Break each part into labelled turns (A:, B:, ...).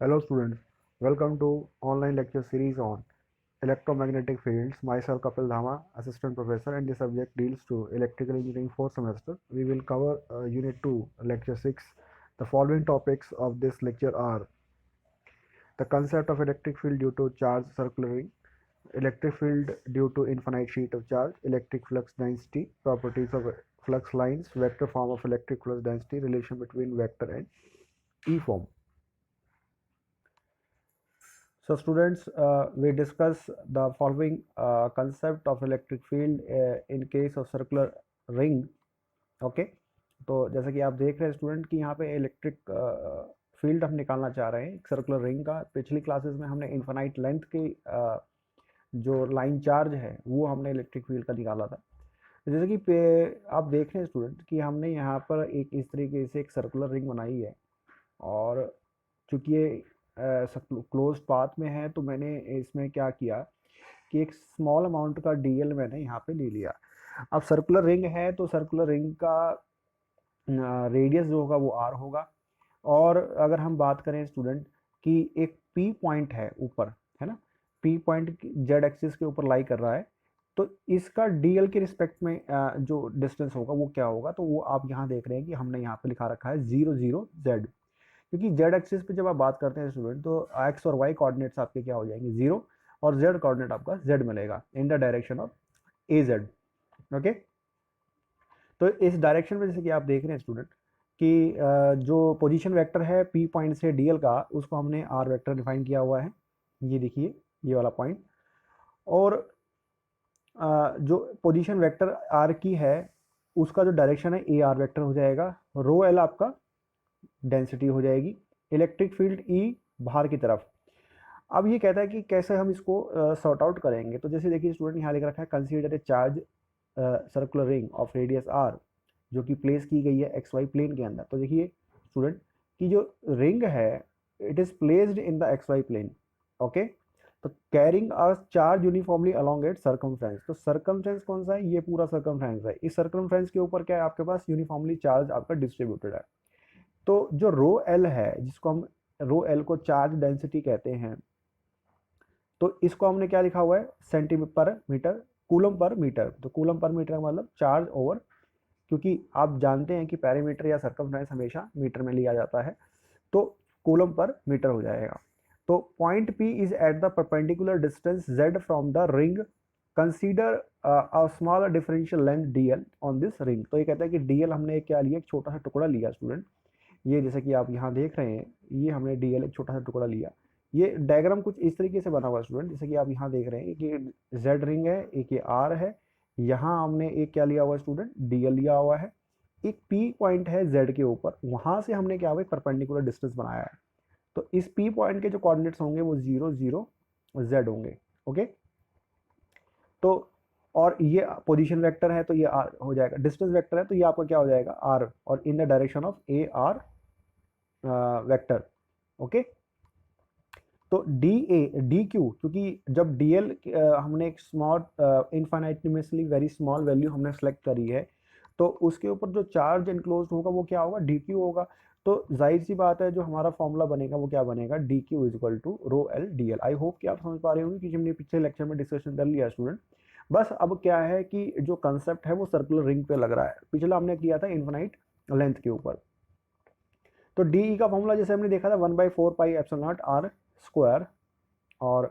A: Hello students, welcome to online lecture series on electromagnetic fields. Myself Kapil Dhama, assistant professor, and the subject deals to electrical engineering 4th semester. We will cover unit 2, lecture 6. The following topics of this lecture are the concept of electric field due to charge circulating, electric field due to infinite sheet of charge, electric flux density, properties of flux lines, vector form of electric flux density, relation between vector and E form. So students, we discuss the following concept of electric field in case of circular ring. Okay, तो जैसा कि आप देख रहे हैं student कि यहाँ पे इलेक्ट्रिक फील्ड हम निकालना चाह रहे हैं सर्कुलर रिंग का। पिछली क्लासेस में हमने इन्फिनाइट लेंथ की जो लाइन चार्ज है वो हमने इलेक्ट्रिक फील्ड का निकाला था। जैसे कि आप देख रहे हैं स्टूडेंट कि हमने यहाँ पर एक इस तरीके से एक सर्कुलर रिंग बनाई है, और चूंकि ये क्लोज पाथ में है तो मैंने इसमें क्या किया कि एक स्मॉल अमाउंट का डीएल मैंने यहाँ पे ले लिया। अब सर्कुलर रिंग है तो सर्कुलर रिंग का रेडियस जो होगा वो आर होगा। और अगर हम बात करें स्टूडेंट कि एक पी पॉइंट है ऊपर, है ना, पी पॉइंट जेड एक्सिस के ऊपर लाई कर रहा है, तो इसका डीएल के रिस्पेक्ट में जो डिस्टेंस होगा वो क्या होगा, तो वो आप यहाँ देख रहे हैं कि हमने यहाँ पे लिखा रखा है 0 0 जेड। क्योंकि जेड एक्सिस पे जब आप बात करते हैं स्टूडेंट तो एक्स और वाई कोऑर्डिनेट्स आपके क्या हो जाएंगे 0, और जेड कोऑर्डिनेट आपका जेड मिलेगा in the direction of A Z. Okay, तो इस डायरेक्शन में जैसे कि आप देख रहे हैं स्टूडेंट कि जो पोजीशन वेक्टर है पी पॉइंट से डीएल का, उसको हमने आर वेक्टर डिफाइन किया हुआ है। ये देखिए ये वाला पॉइंट, और जो पोजीशन वेक्टर आर की है उसका जो डायरेक्शन है ए आर वेक्टर हो जाएगा। रो एल आपका डेंसिटी हो जाएगी, इलेक्ट्रिक फील्ड ई बाहर की तरफ। अब ये कहता है कि कैसे हम इसको सॉर्ट आउट करेंगे। तो जैसे देखिए स्टूडेंट यहाँ लिख रखा है consider a charge circular ring of radius R जो कि प्लेस की गई है एक्स वाई प्लेन के अंदर। तो देखिए स्टूडेंट कि जो रिंग है it is placed in the X Y plane. Okay, तो carrying a charge uniformly along it circumference. तो सर्कमफ्रेंस कौन सा है, ये पूरा सर्कमफ्रेंस है। इस सर्कमफ्रेंस के ऊपर क्या है आपके पास, यूनिफॉर्मली चार्ज आपका डिस्ट्रीब्यूटेड है। तो जो रो एल है जिसको हम रो एल को चार्ज डेंसिटी कहते हैं, तो इसको हमने क्या लिखा हुआ है सेंटीमीटर पर मीटर, कूलम पर मीटर। तो कूलम पर मीटर का मतलब चार्ज ओवर, क्योंकि आप जानते हैं कि पेरीमीटर या सर्कमफ्रेंस हमेशा मीटर में लिया जाता है, तो कूलम पर मीटर हो जाएगा। तो point P is at the perpendicular distance Z from the ring, consider a small differential length DL on this ring. तो ये कहता है कि डीएल हमने क्या लिया, एक छोटा सा टुकड़ा लिया स्टूडेंट। ये जैसे कि आप यहाँ देख रहे हैं ये हमने डीएल एक छोटा सा टुकड़ा लिया। ये डायग्राम कुछ इस तरीके से बना हुआ है स्टूडेंट, जैसे कि आप यहाँ देख रहे हैं कि जेड रिंग है, एक ये आर है, यहाँ हमने एक क्या लिया हुआ है स्टूडेंट, डीएल लिया हुआ है। एक पी पॉइंट है जेड के ऊपर, वहां से हमने क्या हुआ परपेंडिकुलर डिस्टेंस बनाया है। तो इस पी पॉइंट के जो कोऑर्डिनेट्स होंगे वो 0 0 जेड होंगे। ओके, तो और ये पोजीशन वेक्टर है तो ये आर हो जाएगा, डिस्टेंस वेक्टर है तो ये आपका क्या हो जाएगा आर, और in the direction of A R vector. Okay, तो डी ए डी क्यू, क्योंकि जब डी एल हमने एक स्मॉल इनफाइनाइटनेसली वेरी स्मॉल वैल्यू हमने सेलेक्ट करी है, तो उसके ऊपर जो चार्ज इनक्लोज होगा वो क्या होगा, डी क्यू होगा। तो जाहिर सी बात है जो हमारा फॉर्मूला बनेगा वो क्या बनेगा, D Q is equal to rho L D L. I hope कि आप समझ पा रहे होंगे कि हमने पिछले लेक्चर में डिस्कशन कर लिया स्टूडेंट। बस अब क्या है कि जो कंसेप्ट है वो सर्कुलर रिंग पे लग रहा है, पिछला हमने किया था इनफाइनाइट लेंथ के ऊपर। तो डी ई का फॉर्मूला जैसे हमने देखा था 1/4 pi epsilon naught R square, और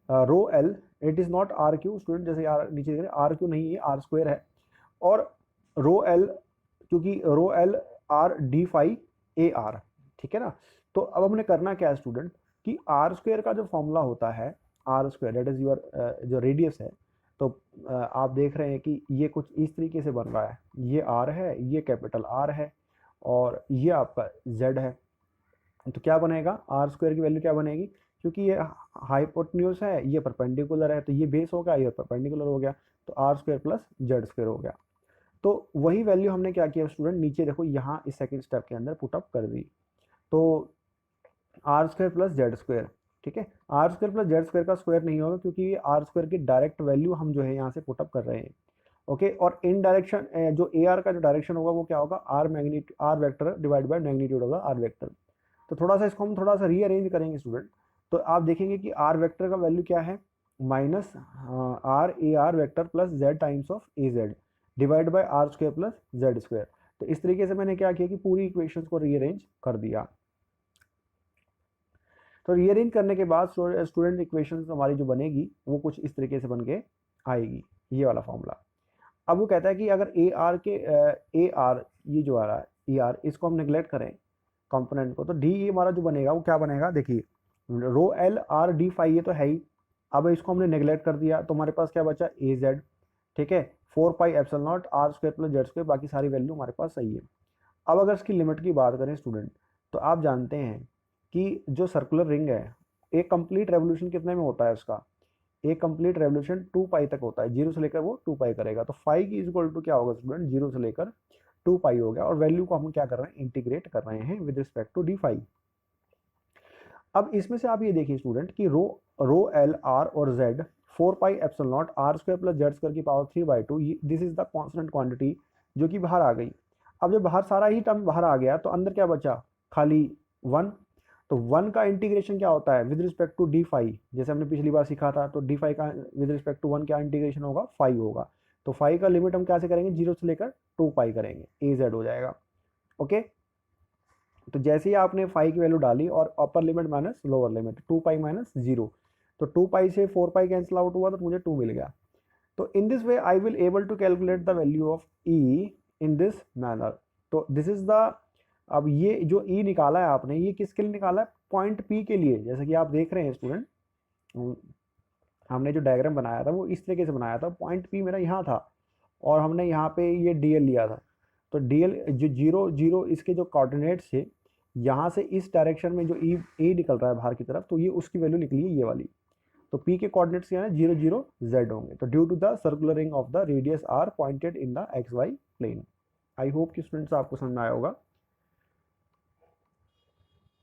A: rho L it is not R Q student, जैसे यार नीचे देख रहे हैं आर क्यू नहीं है आर स्क्वायर है, और रो एल क्योंकि rho L R D phi A R, ठीक है ना। तो अब हमने करना क्या है स्टूडेंट कि आर स्क्वायर का जो फॉर्मूला होता है, R square that is your जो रेडियस है, तो आप देख रहे हैं कि ये कुछ इस तरीके से बन रहा है, ये आर है, ये कैपिटल आर है, और ये आपका जेड है। तो क्या बनेगा, आर स्क्वायर की वैल्यू क्या बनेगी, क्योंकि ये हाइपोटेन्यूज है ये परपेंडिकुलर है, तो ये बेस होगा ये परपेंडिकुलर हो गया, तो R square plus Z square हो गया। तो वही वैल्यू हमने क्या किया स्टूडेंट, नीचे देखो यहाँ इस सेकंड स्टेप के अंदर पुटअप कर दी। तो R square plus Z square, ठीक है, R square plus Z square का स्क्वायर नहीं होगा क्योंकि आर स्क्वायर की डायरेक्ट वैल्यू हम जो है यहाँ से पुटअप कर रहे हैं। ओके, और इन डायरेक्शन जो ए आर का जो डायरेक्शन होगा वो क्या होगा, R magnitude R vector divide by magnitude होगा आर वेक्टर। तो थोड़ा सा इसको हम थोड़ा सा रीअरेंज करेंगे स्टूडेंट, तो आप देखेंगे कि आर वेक्टर का वैल्यू क्या है, minus R A R vector plus Z times of A Z divide by R square plus Z square. तो इस तरीके से मैंने क्या किया कि पूरी इक्वेशंस को रीअरेंज कर दिया। तो रीअरेंज करने के बाद स्टूडेंट इक्वेशंस हमारी जो बनेगी वो कुछ इस तरीके से बन के आएगी, ये वाला फॉर्मूला। अब वो कहता है कि अगर ए आर ये जो आ रहा है ए आर, इसको हम नेग्लेक्ट करें कंपोनेंट को, तो डी हमारा जो बनेगा वो क्या बनेगा, देखिए rho L R D phi ये तो है ही, अब इसको हमने नेग्लेक्ट कर दिया तो हमारे पास क्या बचा ए जेड, ठीक है, 4 pi epsilon naught R square plus Z square, बाकी सारी वैल्यू हमारे पास सही है। अब अगर इसकी लिमिट की बात करें स्टूडेंट, तो आप जानते हैं कि जो सर्कुलर रिंग है, एक कंप्लीट रेवोल्यूशन कितने में होता है उसका, एक कंप्लीट रेवोल्यूशन 2 पाई तक होता है, जीरो से लेकर वो 2 पाई करेगा, तो फाई की इक्वल टू क्या होगा स्टूडेंट, जीरो से लेकर 2 पाई हो गया, और वैल्यू को हम क्या कर रहे हैं, इंटीग्रेट कर रहे हैं with respect to D phi. अब इसमें से आप ये देखिए स्टूडेंट कि रो एल आर और Z 4 pi epsilon naught R square plus Z square की power 3/2, this is the constant quantity जो कि बाहर आ गई। अब जब बाहर सारा ही टर्म बाहर आ गया तो अंदर क्या बचा, खाली 1, तो 1 का इंटीग्रेशन क्या होता है with respect to D phi, जैसे हमने पिछली बार सीखा था, तो डी फाई का विद रिस्पेक्ट टू 1 क्या इंटीग्रेशन होगा, 5 होगा, तो 5 का लिमिट हम कैसे करेंगे, 0 से लेकर 2 पाई करेंगे, ए जेड हो जाएगा। ओके, तो जैसे ही आपने फाई की वैल्यू डाली और upper limit minus lower limit, 2 pi minus 0, तो 2 पाई से 4 पाई कैंसिल आउट हुआ तो मुझे 2 मिल गया। तो in this way I will able to calculate the value of E in this manner. तो दिस इज द, अब ये जो ई निकाला है आपने, ये किसके लिए निकाला है, पॉइंट पी के लिए। जैसे कि आप देख रहे हैं स्टूडेंट, हमने जो डायग्राम बनाया था वो इस तरीके से बनाया था, पॉइंट पी मेरा यहाँ था और हमने यहाँ पे ये डीएल लिया था, तो डीएल जो 0 0 इसके जो कोऑर्डिनेट्स थे, यहाँ से इस डायरेक्शन में जो ए निकल रहा है बाहर की तरफ, तो ये उसकी वैल्यू निकली है ये वाली, तो पी के कोऑर्डिनेट्स क्या है 0 0 जेड होंगे। तो due to the circular ring of the radius R pointed in the X Y plane. I hope कि स्टूडेंट्स आपको समझ में आया होगा।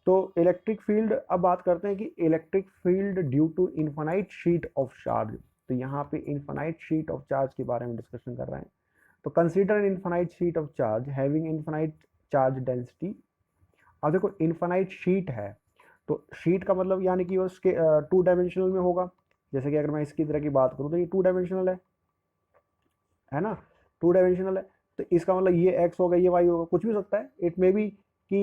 A: तो इलेक्ट्रिक फील्ड, अब बात करते हैं कि electric field due to infinite sheet of charge. तो यहाँ पे इन्फानाइट शीट ऑफ चार्ज के बारे में डिस्कशन कर रहे हैं। तो consider N infinite sheet of charge having infinite charge density. अब देखो इन्फानाइट शीट है, तो शीट का मतलब यानी कि उसके 2 डायमेंशनल में होगा। जैसे कि अगर मैं इसकी तरह की बात करूँ तो ये 2 डायमेंशनल है ना, 2 डायमेंशनल है, तो इसका मतलब ये एक्स होगा, ये वाई होगा, कुछ भी हो सकता है। इट मे बी कि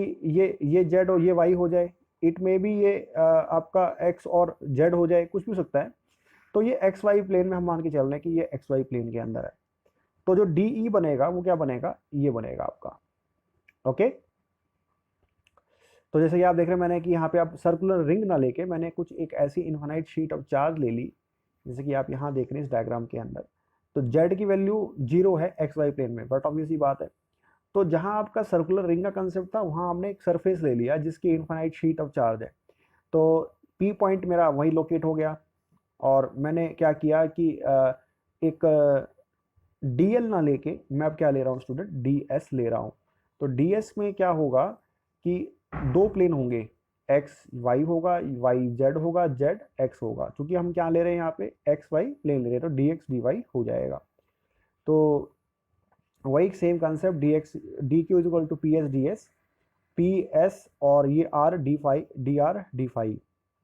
A: ये जेड और ये वाई हो जाए, इट मे बी ये आपका एक्स और जेड हो जाए, कुछ भी हो सकता है। तो ये एक्स वाई प्लेन में हम मान के चल रहे हैं कि ये एक्स वाई प्लेन के अंदर है। तो जो डी ई बनेगा वो क्या बनेगा, ये बनेगा आपका। ओके, तो जैसे कि आप देख रहे हैं मैंने कि यहाँ पे आप सर्कुलर रिंग ना लेके मैंने कुछ एक ऐसी इन्फानाइट शीट ऑफ चार्ज ले ली, जैसे कि आप यहाँ देख रहे हैं इस डायग्राम के अंदर। तो जेड की वैल्यू 0 है एक्स वाई प्लेन में, बट ऑब्वियस ही बात है। तो जहाँ आपका सर्कुलर रिंग का कंसेप्ट था वहाँ हमने एक सरफेस ले लिया जिसकी इन्फानाइट शीट ऑफ चार्ज है। तो पी पॉइंट मेरा वहीं लोकेट हो गया, और मैंने क्या किया कि एक डीएल ना लेके मैं अब क्या ले रहा हूँ स्टूडेंट, डीएस ले रहा हूँ। तो डीएस में क्या होगा कि 2 प्लेन होंगे, एक्स वाई होगा, वाई जेड होगा, जेड एक्स होगा। क्योंकि हम क्या ले रहे हैं यहाँ पे एक्स वाई प्लेन ले रहे हैं, तो डी एक्स डी वाई हो जाएगा। तो वही same concept, D X D Q is equal to P S D S, P S और ये R D phi D R D phi,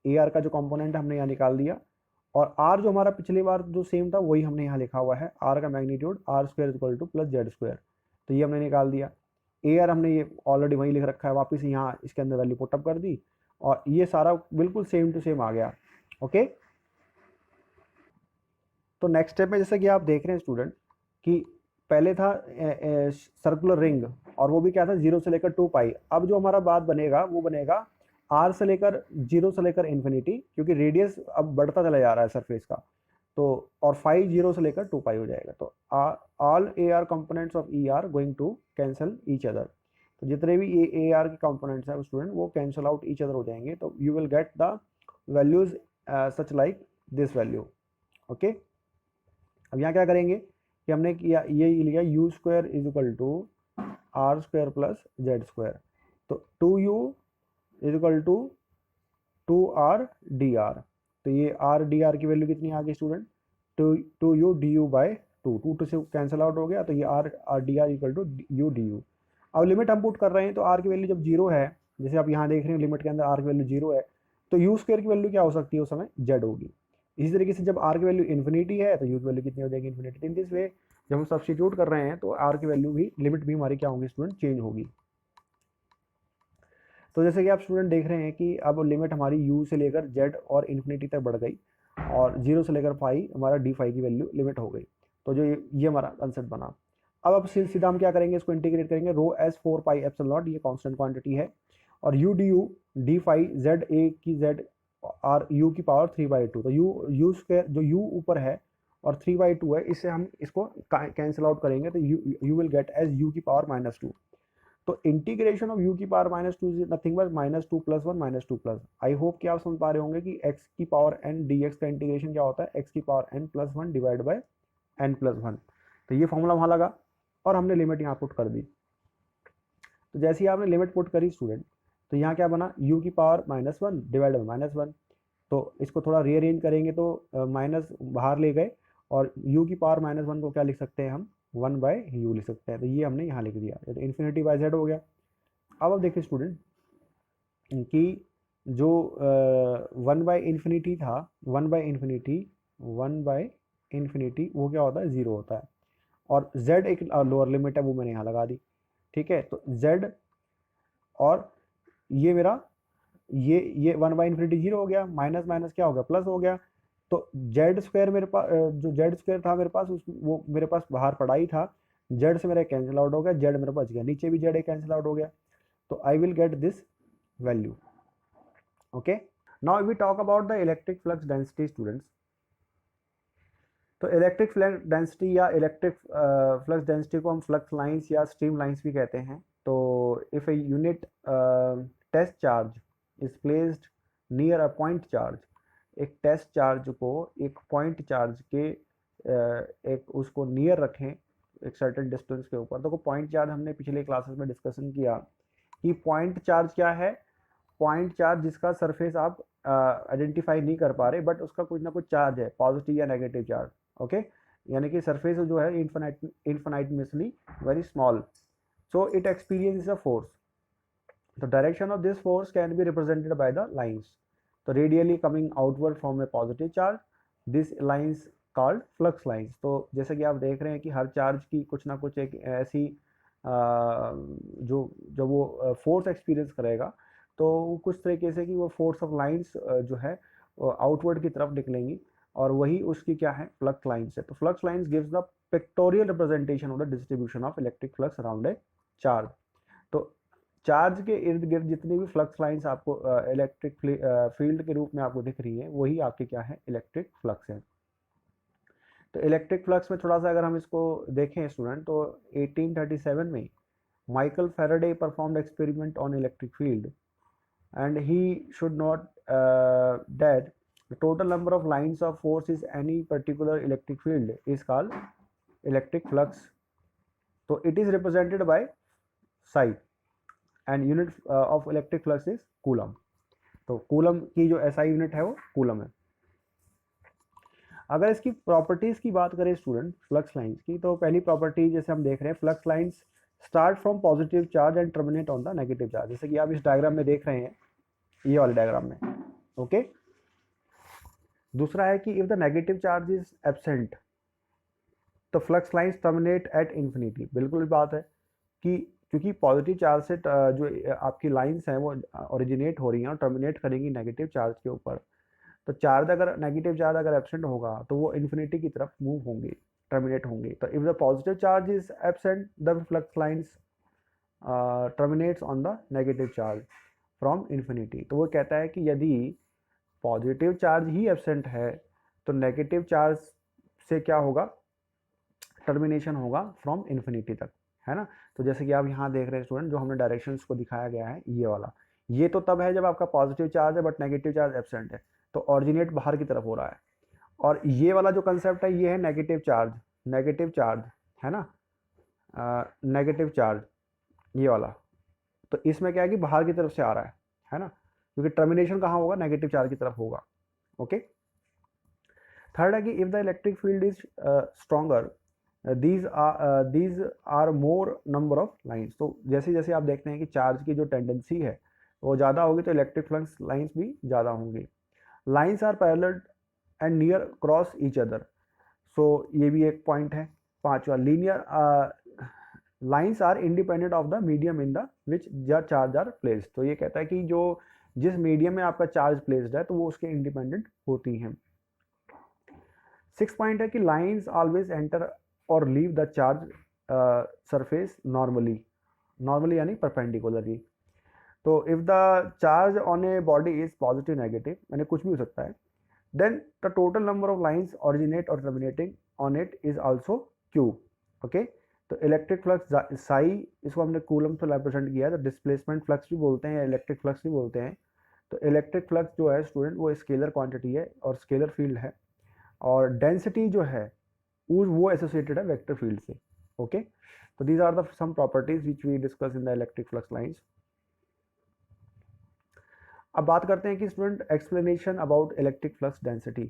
A: A R का जो कंपोनेंट हमने यहाँ निकाल दिया, और आर जो हमारा पिछली बार जो सेम था वही हमने यहाँ लिखा हुआ है, आर का magnitude R square equal to plus Z square, तो ये हमने निकाल दिया। ए आर हमने ये ऑलरेडी वहीं लिख रखा है, वापस यहाँ इसके अंदर वैल्यू पुटअप कर दी, और ये सारा बिल्कुल सेम टू सेम आ गया। ओके, तो नेक्स्ट स्टेप में जैसे कि आप देख रहे हैं स्टूडेंट कि पहले था सर्कुलर रिंग, और वो भी क्या था 0 से लेकर 2 पाई। अब जो हमारा बात बनेगा वो बनेगा आर से लेकर 0 से लेकर इन्फिनिटी, क्योंकि रेडियस अब बढ़ता चला जा रहा है सरफेस का, तो और फाई 0 से लेकर 2 पाई हो जाएगा। तो all A R components of E are going to cancel each other. तो जितने भी ए आर के कंपोनेंट्स हैं स्टूडेंट वो कैंसिल आउट ईच अदर हो जाएंगे, तो you will get the values such like this value. Okay, अब यहाँ क्या करेंगे कि हमने किया ये लिया U square is equal to R square plus Z square, तो 2u is equal to 2r dr। तो ये r dr की वैल्यू कितनी आ गई स्टूडेंट, 2u du बाई 2 से कैंसिल आउट हो गया, तो ये r dr equal to u du। अब लिमिट हम पुट कर रहे हैं, तो r की वैल्यू जब 0 है जैसे आप यहाँ देख रहे हैं लिमिट के अंदर आर की वैल्यू 0 है, तो यू स्क्वायर की वैल्यू क्या हो सकती है उस समय, जेड होगी। इसी तरीके से जब आर की वैल्यू इन्फिनिटी है तो यू की वैल्यू कितनी हो जाएगी, इन्फिनिटी। इन दिस वे जब हम सब्स्टिट्यूट कर रहे हैं तो आर की वैल्यू भी, लिमिट भी हमारी क्या होगी स्टूडेंट, चेंज होगी। तो जैसे कि आप स्टूडेंट देख रहे हैं कि अब लिमिट हमारी यू से लेकर जेड और इन्फिनिटी तक बढ़ गई, और 0 से लेकर फाई हमारा डी फाई की वैल्यू लिमिट हो गई। तो जो ये हमारा कंसेप्ट बना। अब सीधा हम क्या करेंगे, इसको इंटीग्रेट करेंगे, rho S 4 pi epsilon naught, ये कांस्टेंट क्वांटिटी है, और U D U D phi Z A की जेड आर यू की पावर 3/2। तो यू स्क्वायर जो यू ऊपर है और 3/2 है, इससे हम इसको कैंसिल आउट करेंगे, तो you will get as U की पावर -2। तो इंटीग्रेशन ऑफ यू की power -2 is nothing but -2 + 1 -2 plus. I hope कि आप समझ पा रहे होंगे कि x की पावर n dx का इंटीग्रेशन क्या होता है, x की power n + 1 divide by n + 1। तो ये फॉर्मूला वहाँ लगा और हमने लिमिट यहाँ पुट कर दी। तो जैसे ही आपने लिमिट पुट करी स्टूडेंट, तो यहाँ क्या बना, u की पावर -1 डिवाइड बाय -1। तो इसको थोड़ा रीअरेंज करेंगे तो माइनस बाहर ले गए, और u की पावर -1 को क्या लिख सकते हैं हम, 1/u लिख सकते हैं। तो ये हमने यहाँ लिख दिया, तो इन्फिनिटी बाय जेड हो गया। अब देखिए स्टूडेंट कि जो 1/∞ था, 1/∞ वो क्या होता है, 0 होता है, और z एक लोअर लिमिट है, वो मैंने यहाँ लगा दी। ठीक है, तो z और ये मेरा ये 1/∞ 0 हो गया, माइनस माइनस क्या हो गया, प्लस हो गया। तो जेड स्क्वायर मेरे पास, जो जेड स्क्वायर था मेरे पास, वो मेरे पास बाहर पड़ा ही था, जेड से मेरा कैंसिल आउट हो गया, जेड मेरे पास गया, नीचे भी जेड कैंसिल आउट हो गया। तो I will get this value. Okay, now we talk about the electric flux density students. तो इलेक्ट्रिक फ्लक्स डेंसिटी या इलेक्ट्रिक फ्लक्स डेंसिटी को हम फ्लक्स लाइंस या स्ट्रीम लाइंस भी कहते हैं। तो if a unit test charge is placed near a point charge, एक टेस्ट चार्ज को एक पॉइंट चार्ज के एक उसको नियर रखें एक सर्टेन डिस्टेंस के ऊपर। तो पॉइंट चार्ज हमने पिछले क्लासेस में डिस्कशन किया कि पॉइंट चार्ज क्या है, पॉइंट चार्ज जिसका सरफेस आप आइडेंटिफाई नहीं कर पा रहे, बट उसका कुछ ना कुछ चार्ज है, पॉजिटिव या नेगेटिव चार्ज। ओके, यानी कि सरफेस जो है infinitely very small, so it experience a force. The direction of this force can be represented by the lines. So radially coming outward from a positive charge, this lines called flux lines. तो जैसे कि आप देख रहे हैं कि हर charge की कुछ ना कुछ एक ऐसी जो जब वो फोर्स एक्सपीरियंस करेगा, तो कुछ तरीके से कि वो फोर्स ऑफ लाइंस जो है आउटवर्ड की तरफ निकलेंगी, और वही उसकी क्या है, फ्लक्स लाइंस है। तो flux lines gives the pictorial representation of the distribution of electric flux around a charge. तो चार्ज के इर्द गिर्द जितनी भी फ्लक्स लाइंस आपको इलेक्ट्रिक फील्ड के रूप में आपको दिख रही है, वही आपके क्या है, इलेक्ट्रिक फ्लक्स है। तो इलेक्ट्रिक फ्लक्स में थोड़ा सा अगर हम इसको देखें स्टूडेंट, तो 1837 में Michael Faraday performed experiment on electric field, and he should not that the total number of lines of force is any particular electric field is called electric flux. So it is represented by psi and unit of electric flux is coulomb. तो coulomb की जो SI unit है वो coulomb है। अगर इसकी properties की बात करें स्टूडेंट फ्लक्स लाइंस की, तो पहली प्रॉपर्टी जैसे हम देख रहे हैं, flux lines start from positive charge and terminate on the negative charge, जैसे कि आप इस डायग्राम में देख रहे हैं, ये वाले डायग्राम में। ओके, दूसरा है कि if the negative charge is absent तो flux lines terminate at infinity. बिल्कुल बात है कि क्योंकि पॉजिटिव चार्ज से जो आपकी लाइंस हैं वो ओरिजिनेट हो रही हैं और टर्मिनेट करेंगी नेगेटिव चार्ज के ऊपर। तो चार्ज अगर नेगेटिव चार्ज अगर एब्सेंट होगा तो वो इन्फिनिटी की तरफ मूव होंगे, टर्मिनेट होंगे। तो if the positive charge is absent the flux lines terminates on the negative charge from infinity. तो वो कहता है कि यदि पॉजिटिव चार्ज ही एब्सेंट है तो नेगेटिव चार्ज से क्या होगा, टर्मिनेशन होगा फ्रॉम इन्फिनिटी तक, है ना। तो जैसे कि आप यहाँ देख रहे हैं स्टूडेंट, जो हमने डायरेक्शंस को दिखाया गया है, ये वाला, ये तो तब है जब आपका पॉजिटिव चार्ज है बट नेगेटिव चार्ज एब्सेंट है, तो ऑरिजिनेट बाहर की तरफ हो रहा है। और ये वाला जो कंसेप्ट है, ये है नेगेटिव चार्ज है ना, नेगेटिव चार्ज ये वाला। तो इसमें क्या है कि बाहर की तरफ से आ रहा है ना, क्योंकि टर्मिनेशन कहाँ होगा, नेगेटिव चार्ज की तरफ होगा। ओके, थर्ड है कि if the electric field is stronger these are more number of lines। तो जैसे जैसे आप देखते हैं कि चार्ज की जो टेंडेंसी है वो ज़्यादा होगी तो इलेक्ट्रिक फ्लक्स लाइंस भी ज़्यादा होंगी। Lines are parallel and near cross each other, so ये भी एक पॉइंट है। पांचवा, linear lines are independent of the medium in the which the charge are placed. तो ये कहता है कि जो जिस मीडियम में आपका चार्ज प्लेस्ड है तो वो उसके इंडिपेंडेंट होती हैं। 6 पॉइंट है कि लाइंस ऑलवेज एंटर और leave the charge surface normally, normally यानी परपेंडिकुलरली। तो if the charge on a body is positive negative, यानी कुछ भी हो सकता है, then the total number of lines originate or terminating on it is also q। Okay, तो electric flux Sai, इसको हमने कूलम से रिप्रेजेंट किया है, तो डिस्प्लेसमेंट फ्लक्स भी बोलते हैं या इलेक्ट्रिक फ्लक्स भी बोलते हैं। तो इलेक्ट्रिक फ्लक्स जो है स्टूडेंट वो स्केलर क्वांटिटी है और स्केलर फील्ड है, और डेंसिटी जो है वो एसोसिएटेड है वेक्टर फील्ड से। ओके, तो these are the some properties which we discuss in the electric flux lines. अब बात करते हैं कि student explanation about electric flux density.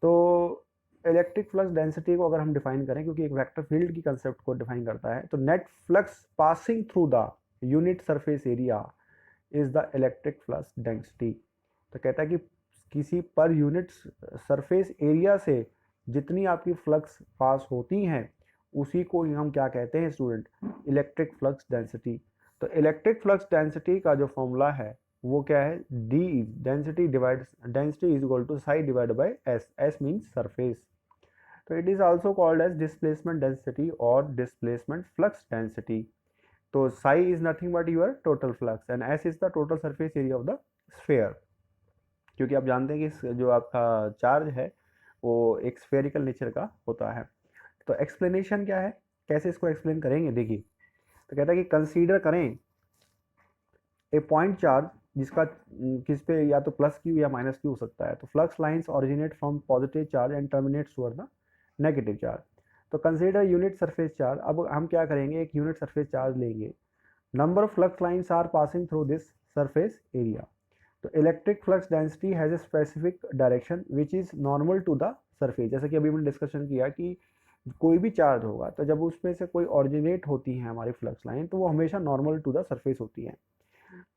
A: तो इलेक्ट्रिक फ्लक्स डेंसिटी को अगर हम डिफाइन करें, क्योंकि एक वेक्टर फील्ड की कंसेप्ट को डिफाइन करता है, तो net flux passing through the unit surface area is the electric flux density. तो कहता है कि किसी पर यूनिट सरफेस एरिया से जितनी आपकी फ्लक्स पास होती हैं उसी को ही हम क्या कहते हैं स्टूडेंट, इलेक्ट्रिक फ्लक्स डेंसिटी। तो इलेक्ट्रिक फ्लक्स डेंसिटी का जो फॉर्मूला है वो क्या है, D density is equal to psi divide by S, S means surface. तो it is also called as displacement density और डिस्प्लेसमेंट फ्लक्स डेंसिटी। तो psi is nothing but your total flux and S is the total surface area of the sphere, क्योंकि आप जानते हैं कि जो आपका चार्ज है वो एक स्फेरिकल नेचर का होता है। तो एक्सप्लेनेशन क्या है, कैसे इसको एक्सप्लेन करेंगे, देखिए। तो कहता है कि कंसीडर करें ए पॉइंट चार्ज जिसका किस पे या तो प्लस क्यू या माइनस क्यू हो सकता है। तो flux lines originate from positive charge and terminates toward the negative charge. तो कंसीडर यूनिट सरफेस चार्ज। अब हम क्या करेंगे, एक यूनिट सरफेस चार्ज लेंगे, number of flux lines are passing through this surface area. तो electric flux density has a specific direction which is normal to the surface. जैसे कि अभी हमने डिस्कशन किया कि कोई भी चार्ज होगा तो जब उसमें से कोई ऑरिजिनेट होती है हमारी फ्लक्स लाइन तो वो हमेशा नॉर्मल टू द सरफेस होती है।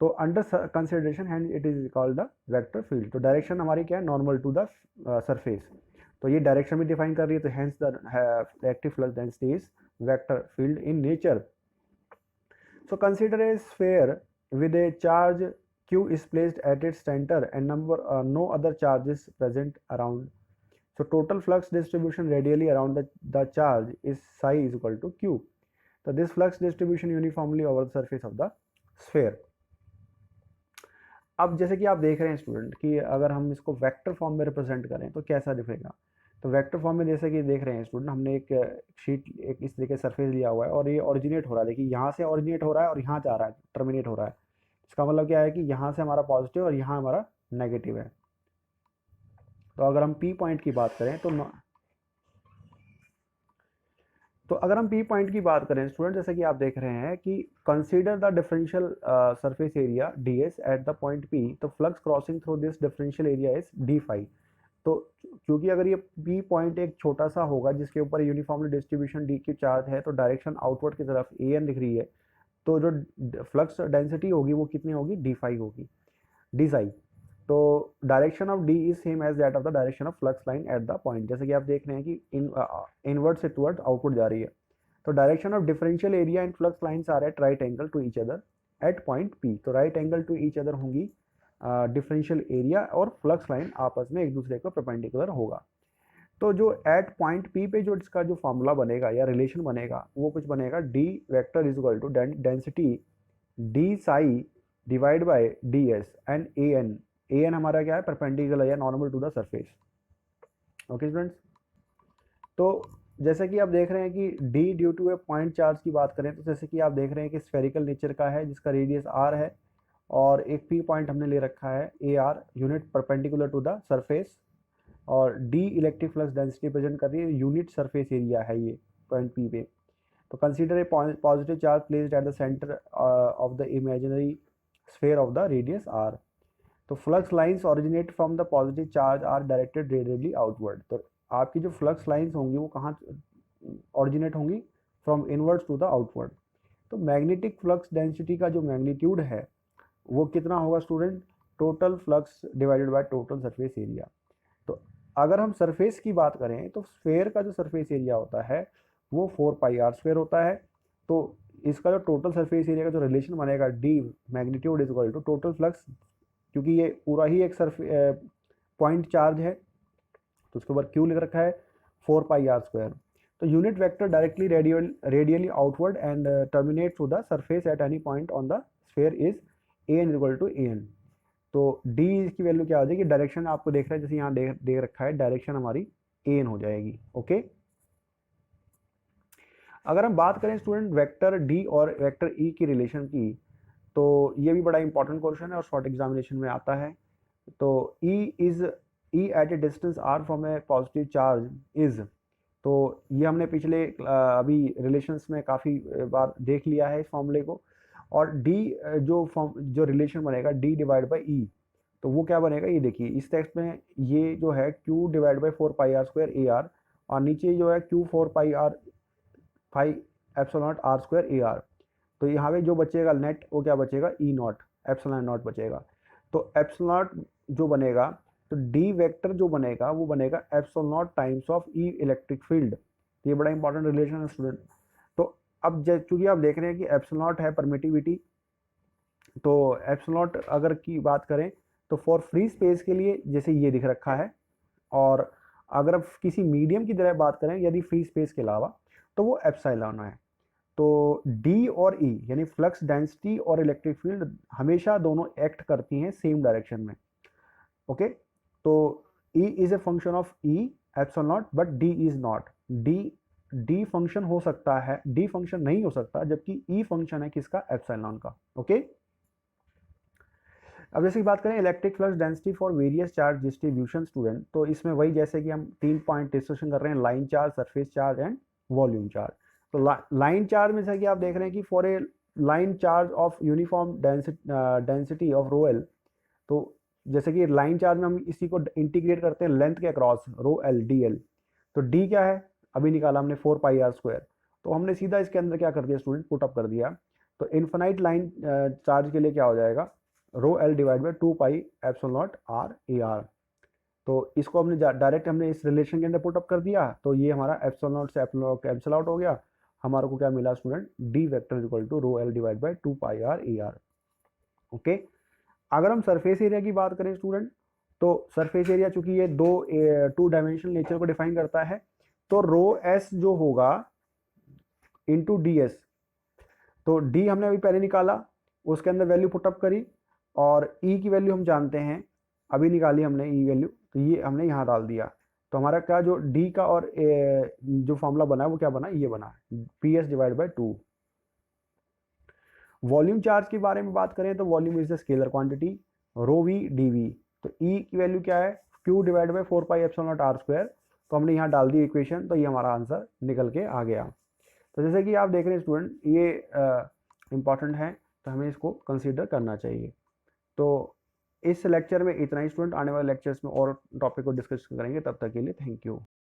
A: तो under consideration hand it is called the vector field. तो डायरेक्शन हमारी क्या है, नॉर्मल टू द सरफेस। तो ये डायरेक्शन भी डिफाइन कर रही है, तो hence the electric flux density is vector field in nature. So consider a sphere with a charge q is placed at its center and no other charges present around. So total flux distribution radially around the charge is psi is equal to q. So this flux distribution uniformly over the surface of the sphere. अब जैसे कि आप देख रहे हैं student कि अगर हम इसको वेक्टर फॉर्म में रिप्रेजेंट करें तो कैसा दिखेगा। तो वेक्टर फॉर्म में जैसे कि देख रहे हैं स्टूडेंट, हमने एक शीट एक इस तरीके सरफेस लिया हुआ है और ये ऑरिजिनेट हो रहा है। देखिए यहाँ से ऑरिजिनेट हो रहा है और यहाँ जा रहा है, टर्मिनेट हो रहा है। इसका मतलब क्या है कि यहाँ से हमारा पॉजिटिव और यहाँ हमारा नेगेटिव है। तो अगर हम पी पॉइंट की बात करें तो अगर हम पी पॉइंट की बात करें स्टूडेंट, जैसे कि आप देख रहे हैं कि consider the differential surface area D S at the point P. तो flux crossing through this differential area is D phi. तो क्योंकि अगर ये पी पॉइंट एक छोटा सा होगा जिसके ऊपर यूनिफॉर्मली डिस्ट्रीब्यूशन डी की चार्ज है, तो डायरेक्शन आउटवर्ड की तरफ ए एन दिख रही है, तो जो फ्लक्स डेंसिटी होगी वो कितनी होगी, डी फाई होगी, डी साई। तो direction of D is same as that of the direction of flux line at the point. जैसे कि आप देख रहे हैं कि इनवर्ड से टुवर्ड आउटपुट जा रही है। तो direction of differential area and flux lines are at right angle to each other at point P. तो right angle to each other होंगी डिफरेंशियल एरिया और फ्लक्स लाइन आपस में एक दूसरे को परपेंडिकुलर होगा। तो जो एट पॉइंट पी पे जो इसका जो फॉर्मूला बनेगा या रिलेशन बनेगा वो कुछ बनेगा, D vector is equal to density D psi divide by D S and A N हमारा क्या है, परपेंडिकुलर या normal to the surface. Okay students, तो जैसे कि आप देख रहे हैं कि D due to a point charge की बात करें तो जैसे कि आप देख रहे हैं कि स्फेरिकल नेचर का है जिसका रेडियस आर है और एक पी पॉइंट हमने ले रखा है A R, unit perpendicular to the surface, और D electric flux density present कर रही है, यूनिट सरफेस एरिया है ये पॉइंट पी पे। तो consider a positive charge placed at the centre of the imaginary sphere of the radius R. तो flux lines originate from the positive charge are directed radially outward. तो आपकी जो flux lines होंगी वो कहाँ originate होंगी, from inwards to the outward. तो magnetic flux density का जो मैग्नीट्यूड है वो कितना होगा student, total flux divided by total surface area. तो अगर हम सरफेस की बात करें तो स्फेयर का जो सरफेस एरिया होता है वो 4πr² होता है। तो इसका जो टोटल सरफेस एरिया का जो रिलेशन बनेगा, D magnitude is equal to total flux, क्योंकि ये पूरा ही एक पॉइंट चार्ज है तो उसके ऊपर क्यू लिख रखा है 4πr²। तो unit vector directly radially outward and terminate to the surface at any point on the sphere is an equal to an। तो d की वैल्यू क्या हो जाएगी, डायरेक्शन आपको देख रहा है जैसे यहाँ दे रखा है, डायरेक्शन हमारी an हो जाएगी। ओके, अगर हम बात करें स्टूडेंट वेक्टर d और वेक्टर e की रिलेशन की, तो ये भी बड़ा इंपॉर्टेंट क्वेश्चन है और शॉर्ट एग्जामिनेशन में आता है। तो e at a distance r from a positive charge is, तो ये हमने पिछले अभी रिलेशंस में काफ़ी बार देख लिया है इस फॉर्मूले को। और d जो रिलेशन बनेगा d डिवाइड बाई e, तो वो क्या बनेगा, ये देखिए इस टेक्स्ट में ये जो है q divide by 4πr² AR, और नीचे जो है q 4πr 5 epsilon naught r² AR। तो यहाँ पे जो बचेगा नेट वो क्या बचेगा, ई नॉट एप्सिलॉन नॉट बचेगा। तो एप्सिलॉन नॉट जो बनेगा, तो डी वेक्टर जो बनेगा वो बनेगा epsilon not times of E electric field. तो ये बड़ा इंपॉर्टेंट रिलेशन है स्टूडेंट। तो अब चूंकि आप देख रहे हैं कि एप्सिलॉन नॉट है परमिटिविटी, तो एप्सिलॉन नॉट अगर की बात करें तो फॉर फ्री स्पेस के लिए जैसे ये दिख रखा है, और अगर आप किसी मीडियम की तरह बात करें यदि फ्री स्पेस के अलावा, तो वो एप्सिलॉन है। तो D और E यानी फ्लक्स डेंसिटी और इलेक्ट्रिक फील्ड हमेशा दोनों एक्ट करती हैं सेम डायरेक्शन में। ओके, तो E is a function of E epsilon not, but D is not. D function हो सकता है, D फंक्शन नहीं हो सकता, जबकि E फंक्शन है किसका, एप्सिलॉन का। ओके, अब जैसे की बात करें electric flux density for various charge distribution student, तो इसमें वही जैसे कि हम 3 पॉइंट डिस्कशन कर रहे हैं, line charge, surface charge and volume charge. तो लाइन चार्ज में जैसे कि आप देख रहे हैं कि for a line charge of uniform density of rho L, तो जैसे कि लाइन चार्ज में हम इसी को इंटीग्रेट करते हैं लेंथ के अक्रॉस रो एल डी एल। तो डी क्या है, अभी निकाला हमने 4πr², तो हमने सीधा इसके अंदर क्या कर दिया स्टूडेंट, पुट अप कर दिया। तो इन्फिनाइट लाइन चार्ज के लिए क्या हो जाएगा, rho L divide by 2π epsilon naught R A R. तो इसको हमने डायरेक्ट हमने इस रिलेशन के अंदर पुट अप कर दिया, तो ये हमारा एप्सिलॉन नॉट से एप्सिलॉन कैंसिल आउट हो गया। हमारे को क्या मिला student, D vector equal to rho L divide by 2π R A R. Okay, अगर हम सरफेस एरिया की बात करें स्टूडेंट, तो सरफेस एरिया चूंकि ये 2 डायमेंशनल नेचर को डिफाइन करता है, तो रो एस जो होगा इंटू डी एस। तो डी हमने अभी पहले निकाला, उसके अंदर वैल्यू पुटअप करी, और ई की वैल्यू हम जानते हैं, अभी निकाली हमने ई वैल्यू, तो ये हमने यहाँ डाल दिया। तो हमारा क्या जो डी का और जो फॉर्मूला बना है वो क्या बना, ये बना P S divide by 2। Volume charge के बारे में बात करें तो volume is the scalar quantity, rho V D V. तो ई की वैल्यू क्या है, Q divide by 4π epsilon naught r²। तो हमने यहाँ डाल दी इक्वेशन, तो ये हमारा आंसर निकल के आ गया। तो जैसे कि आप देख रहे हैं स्टूडेंट, ये इंपॉर्टेंट है तो हमें इसको कंसीडर करना चाहिए। तो इस लेक्चर में इतना ही स्टूडेंट, आने वाले लेक्चर्स में और टॉपिक को डिस्कस करेंगे। तब तक के लिए थैंक यू।